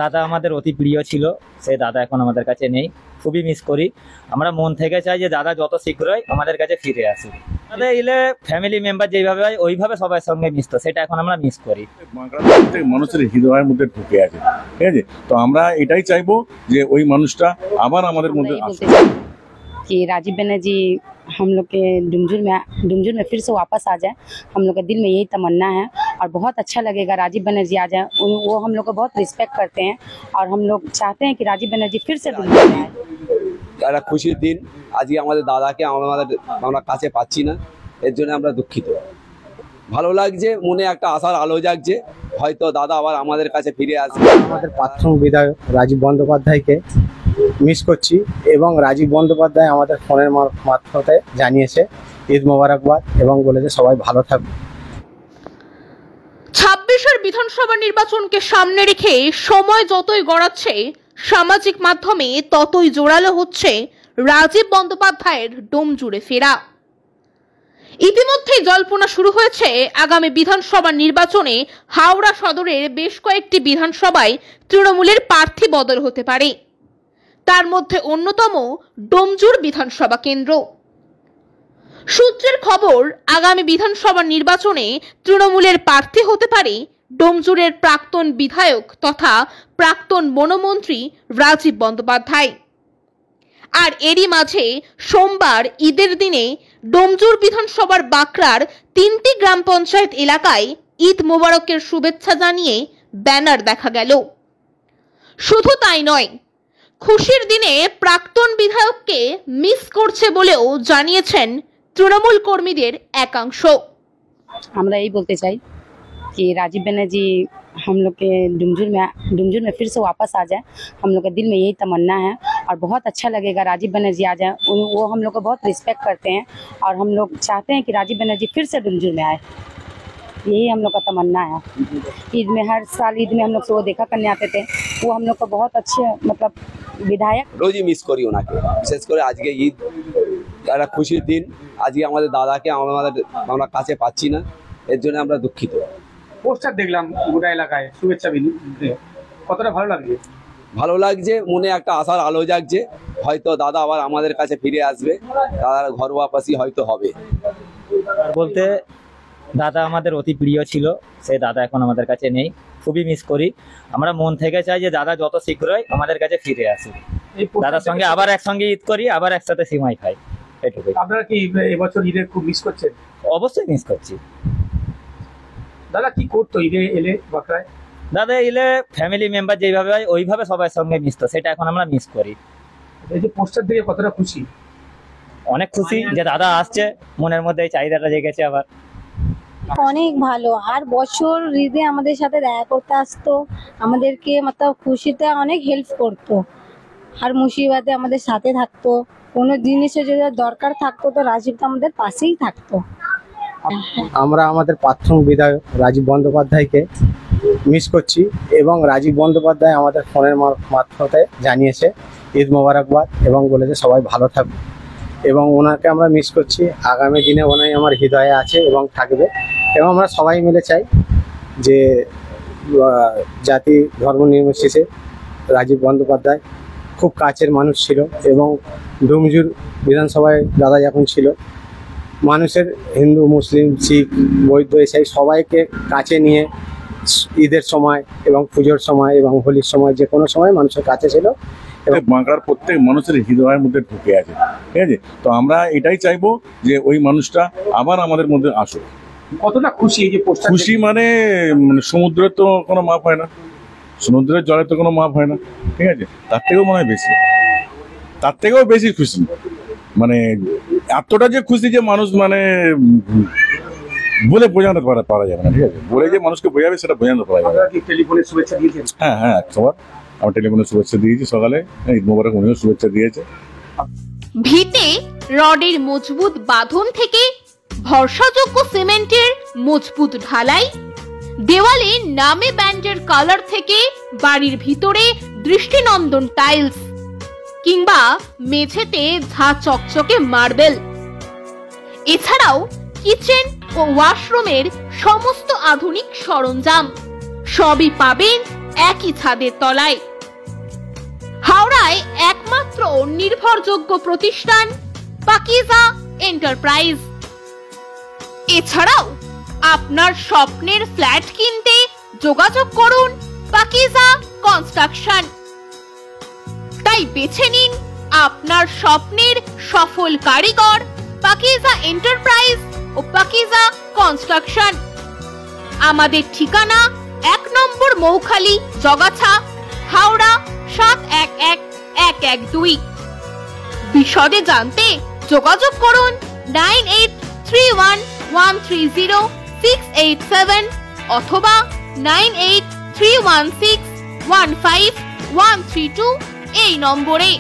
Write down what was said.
দাদা আমাদের অতি প্রিয় ছিল, সেই দাদা এখন আমাদের কাছে নেই, খুবই মিস করি। আমরা মন থেকে চাই যে দাদা যত শীঘ্রই আমাদের কাছে ফিরে আসুক। আমাদের এলে ফ্যামিলি মেম্বার যেভাবে হয় ওইভাবে সবার সঙ্গে মিশতো, সেটা এখন আমরা মিস করি। মানুষের হৃদয়ের মধ্যে ঢুকে আছে, ঠিক আছে। তো আমরা এটাই চাইবো যে ওই মানুষটা আবার আমাদের মধ্যে আসুক। कि राजीव बनर्जी हम लोग के डुमजुर में फिर से वापस आ जाए। हम लोग के दिल में यही तमन्ना है और बहुत अच्छा लगेगा राजीव बनर्जी आ जाए। वो हम लोग को बहुत रिस्पेक्ट करते हैं और हम लोग चाहते हैं कि राजीव बनर्जी फिर से डुमजुर में आए। একটা খুশির দিন, আজকে আমাদের দাদাকে আমরা কাছে পাচ্ছি না, এর জন্য আমরা দুঃখিত। ভালো লাগছে, মনে একটা আশার আলো জাগছে, হয়তো দাদা আবার আমাদের কাছে ফিরে আসবে। আমাদের প্রাক্তন বিধায়ক রাজীব বন্দ্যোপাধ্যায়কে মিস করছি এবং রাজীব বন্দ্যোপাধ্যায় আমাদের ফোনের মারফতে জানিয়েছে ঈদ মোবারকবাদ এবং বলেছে সবাই ভালো থাকবে। 26-এর বিধানসভা নির্বাচনকে সামনে রেখে সময় যতই গড়াচ্ছে, সামাজিক মাধ্যমে ততই জোরালো হচ্ছে রাজীব বন্দ্যোপাধ্যায়ের ডোমজুড়ে ফেরা। ইতিমধ্যেই জল্পনা শুরু হয়েছে আগামী বিধানসভা নির্বাচনে হাওড়া সদরের বেশ কয়েকটি বিধানসভায় তৃণমূলের প্রার্থী বদল হতে পারে। তার মধ্যে অন্যতম ডোমজুর বিধানসভা কেন্দ্র। সূত্রের খবর, আগামী বিধানসভা নির্বাচনে তৃণমূলের প্রার্থী হতে পারে ডোমজুরের প্রাক্তন বিধায়ক তথা প্রাক্তন বনমন্ত্রী রাজীব বন্দ্যোপাধ্যায়। আর এরই মাঝে সোমবার ঈদের দিনে ডোমজুর বিধানসভার বাঁকড়ার 3টি গ্রাম পঞ্চায়েত এলাকায় ঈদ মোবারকের শুভেচ্ছা জানিয়ে ব্যানার দেখা গেল। শুধু তাই নয়, খুশির দিনে প্রাক্তন বিধায়ককে মিস করছে বলেও জানিয়েছেন তৃণমূল কর্মীদের একাংশ। আমরা এই বলতে চাই कि राजीव बनर्जी हम लोग के डुमजुर में फिर से वापस आ जाए। हम लोग के दिल में यही तमन्ना है और बहुत अच्छा लगेगा राजीव बनर्जी आ जाए। वो हम लोग को बहुत रिस्पेक्ट करते हैं और हम लोग चाहते हैं कि राजीव बनर्जी फिर से डुमजुर में आए। यही हम लोग का तमन्ना है। ईद में हर साल ईद में हम लोग से वो देखा करने आते थे। वो हम लोग को बहुत अच्छे मतलब বিধায়ক। রোজই মিস করি ওনাকে, বিশেষ করে আজকে ঈদ একটা খুশির দিন, আজকে আমাদের দাদাকে আমরা কাছে পাচ্ছি না, এর জন্য আমরা দুঃখিত। পোস্টার দেখলাম গোটা এলাকায় শুভেচ্ছা বিনিময়, কতটা ভালো লাগছে? ভালো লাগছে, মনে একটা আশার আলো জাগছে, হয়তো দাদা আবার আমাদের কাছে ফিরে আসবে, দাদার ঘর ওয়াপাসি হয়তো হবে। বলতে দাদা আমাদের অতি প্রিয় ছিল, সেই দাদা এখন আমাদের কাছে নেই, খুবই মিস করি। আমরা মন থেকে চাই যে দাদা যত শীঘ্রই আমাদের কাছে ফিরে আসুক, দাদার সঙ্গে আবার একসঙ্গে ঈদ করি, আবার একসাথে সিমাই খাই, এটুকুই। আপনারা কি এবছর ঈদে খুব মিস করছেন? অবশ্যই মিস করছি। দাদা কি করতো ঈদে এলে বাঁকড়ায়? দাদা এলে ফ্যামিলি মেম্বার যেভাবে হয় ওইভাবে সবার সঙ্গে মিশতো, সেটা এখন আমরা মিস করি। এই যে পোস্টার দেখে কতটা খুশি? অনেক খুশি যে দাদা আসছে, মনের মধ্যে এই চাহিদাটা জেগেছে আবার। অনেক ভালো, আর বছর ঈদে আমাদের সাথে দেখা করতে আসতো, আমাদেরকে मतलब খুশিতে অনেক হেল্প করতো, আর মুসিবতে আমাদের সাথে থাকতো, কোনো জিনিসে যদি দরকার থাকতো তো রাজীব তো আমাদের পাশেই থাকতো। আমরা আমাদের প্রাক্তন বিধায়ক রাজীব বন্দ্যোপাধ্যায়কে মিস করছি এবং রাজীব বন্দ্যোপাধ্যায় আমাদের ফোনের মারফতে জানিয়েছে ঈদ মোবারকবাদ এবং বলেছে সবাই ভালো থাকবে এবং ওনাকে আমরা মিস করছি। আগামী দিনে ওনাই আমার হৃদয়ে আছে এবং থাকবে এবং আমরা সবাই মিলে চাই যে জাতি ধর্ম নির্বিশেষে রাজীব বন্দ্যোপাধ্যায় খুব কাছের মানুষ ছিল এবং ডুমজুর বিধানসভায় দাদা যখন ছিল মানুষের হিন্দু মুসলিম শিখ বৌদ্ধ এসাই সবাইকে কাছে নিয়ে ঈদের সময় এবং পুজোর সময় এবং হোলির সময় যে কোনো সময় মানুষের কাছে ছিল। বাঁকড়ার প্রত্যেক মানুষের হৃদয়ের মধ্যে ঢুকে আছে, ঠিক আছে। তো আমরা এটাই চাইবো যে ওই মানুষটা আবার আমাদের মধ্যে আসুক। কতটা খুশি এই যে পোস্টার? খুশি মানে সমুদ্রের তো কোনো মাপ হয় না, সমুদ্রের জলের তো কোনো মাপ হয় না, ঠিক আছে। তার থেকেও মনে হয় বেশি, তার থেকেও বেশি খুশি, মানে এতটা যে খুশি যে মানুষ মানে বলে বোঝাতে পারা যাবে না, ঠিক আছে। বলে যে মানুষকে বোঝাবে সেটা বোঝাতে পারা যাবে। টেলিফোনে শুভেচ্ছা দিয়েছেন? হ্যাঁ হ্যাঁ, সবার আমার টেলিফোনে শুভেচ্ছা দিয়েছি সকালে, ঈদ মোবারক উনিও শুভেচ্ছা দিয়েছে। ভিতে রডের মজবুত বাঁধন থেকে ভরসাযোগ্য সিমেন্টের মজবুত ঢালাই, দেওয়ালে নামে ব্যান্ডের কালার থেকে বাড়ির ভিতরে দৃষ্টিনন্দন টাইলস, কিংবা মেঝেতে ঝা চকচকে মার্বেল, এছাড়াও কিচেন ও ওয়াশরুমের সমস্ত আধুনিক সরঞ্জাম সবই পাবেন একই ছাদের তলায়। হাওড়ায় একমাত্র নির্ভরযোগ্য প্রতিষ্ঠান পাকিজা এন্টারপ্রাইজ। এছাড়াও আপনার স্বপ্নের ফ্ল্যাট কিনতে যোগাযোগ করুন পাকিজা কনস্ট্রাকশন। তাই বেছে নিন আপনার স্বপ্নের সফল কারিগর পাকিজা এন্টারপ্রাইজ ও পাকিজা কনস্ট্রাকশন। আমাদের ঠিকানা 1 নম্বর মৌখালি, জগাছা, হাওড়া 711112। বিশদে জানতে যোগাযোগ করুন 9831130687 অথবা 9831615132 এই নম্বরে।